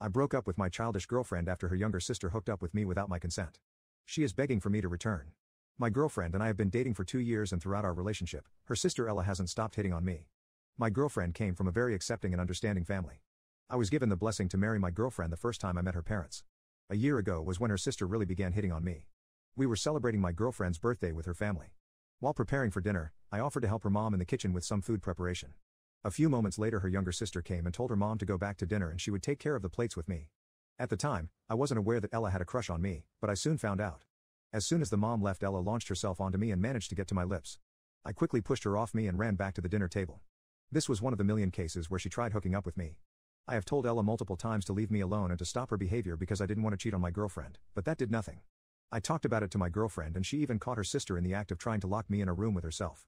I broke up with my childish girlfriend after her younger sister hooked up with me without my consent. She is begging for me to return. My girlfriend and I have been dating for 2 years, and throughout our relationship, her sister Ella hasn't stopped hitting on me. My girlfriend came from a very accepting and understanding family. I was given the blessing to marry my girlfriend the first time I met her parents. A year ago was when her sister really began hitting on me. We were celebrating my girlfriend's birthday with her family. While preparing for dinner, I offered to help her mom in the kitchen with some food preparation. A few moments later, her younger sister came and told her mom to go back to dinner and she would take care of the plates with me. At the time, I wasn't aware that Ella had a crush on me, but I soon found out. As soon as the mom left, Ella launched herself onto me and managed to get to my lips. I quickly pushed her off me and ran back to the dinner table. This was one of the million cases where she tried hooking up with me. I have told Ella multiple times to leave me alone and to stop her behavior because I didn't want to cheat on my girlfriend, but that did nothing. I talked about it to my girlfriend and she even caught her sister in the act of trying to lock me in a room with herself.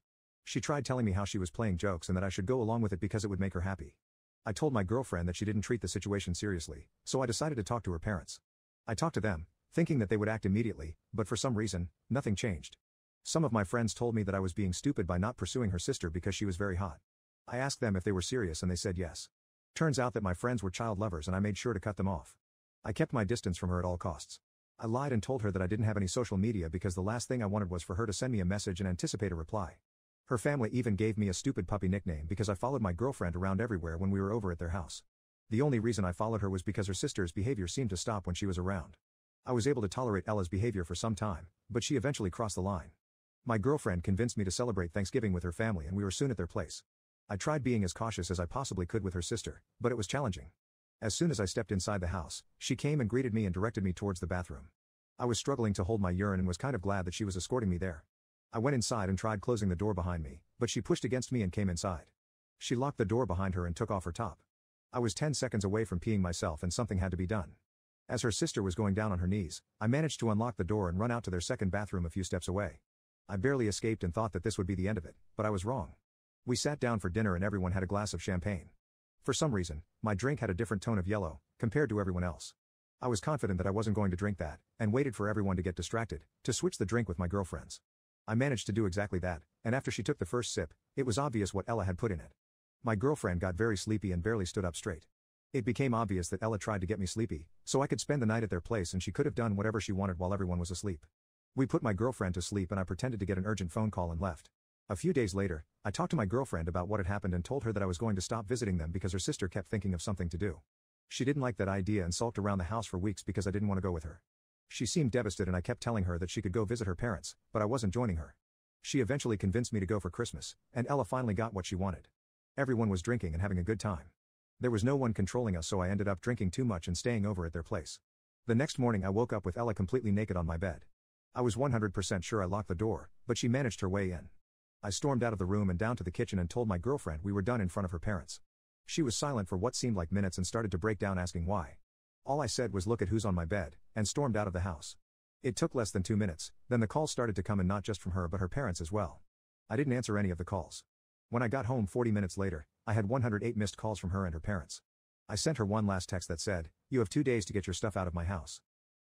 She tried telling me how she was playing jokes and that I should go along with it because it would make her happy. I told my girlfriend that she didn't treat the situation seriously, so I decided to talk to her parents. I talked to them, thinking that they would act immediately, but for some reason, nothing changed. Some of my friends told me that I was being stupid by not pursuing her sister because she was very hot. I asked them if they were serious and they said yes. Turns out that my friends were child lovers and I made sure to cut them off. I kept my distance from her at all costs. I lied and told her that I didn't have any social media because the last thing I wanted was for her to send me a message and anticipate a reply. Her family even gave me a stupid puppy nickname because I followed my girlfriend around everywhere when we were over at their house. The only reason I followed her was because her sister's behavior seemed to stop when she was around. I was able to tolerate Ella's behavior for some time, but she eventually crossed the line. My girlfriend convinced me to celebrate Thanksgiving with her family and we were soon at their place. I tried being as cautious as I possibly could with her sister, but it was challenging. As soon as I stepped inside the house, she came and greeted me and directed me towards the bathroom. I was struggling to hold my urine and was kind of glad that she was escorting me there. I went inside and tried closing the door behind me, but she pushed against me and came inside. She locked the door behind her and took off her top. I was 10 seconds away from peeing myself and something had to be done. As her sister was going down on her knees, I managed to unlock the door and run out to their second bathroom a few steps away. I barely escaped and thought that this would be the end of it, but I was wrong. We sat down for dinner and everyone had a glass of champagne. For some reason, my drink had a different tone of yellow, compared to everyone else. I was confident that I wasn't going to drink that, and waited for everyone to get distracted, to switch the drink with my girlfriends. I managed to do exactly that, and after she took the first sip, it was obvious what Ella had put in it. My girlfriend got very sleepy and barely stood up straight. It became obvious that Ella tried to get me sleepy, so I could spend the night at their place and she could have done whatever she wanted while everyone was asleep. We put my girlfriend to sleep and I pretended to get an urgent phone call and left. A few days later, I talked to my girlfriend about what had happened and told her that I was going to stop visiting them because her sister kept thinking of something to do. She didn't like that idea and sulked around the house for weeks because I didn't want to go with her. She seemed devastated and I kept telling her that she could go visit her parents, but I wasn't joining her. She eventually convinced me to go for Christmas, and Ella finally got what she wanted. Everyone was drinking and having a good time. There was no one controlling us, so I ended up drinking too much and staying over at their place. The next morning I woke up with Ella completely naked on my bed. I was 100% sure I locked the door, but she managed her way in. I stormed out of the room and down to the kitchen and told my girlfriend we were done in front of her parents. She was silent for what seemed like minutes and started to break down asking why. All I said was, "Look at who's on my bed," and stormed out of the house. It took less than 2 minutes, then the calls started to come, and not just from her but her parents as well. I didn't answer any of the calls. When I got home 40 minutes later, I had 108 missed calls from her and her parents. I sent her one last text that said, "You have 2 days to get your stuff out of my house."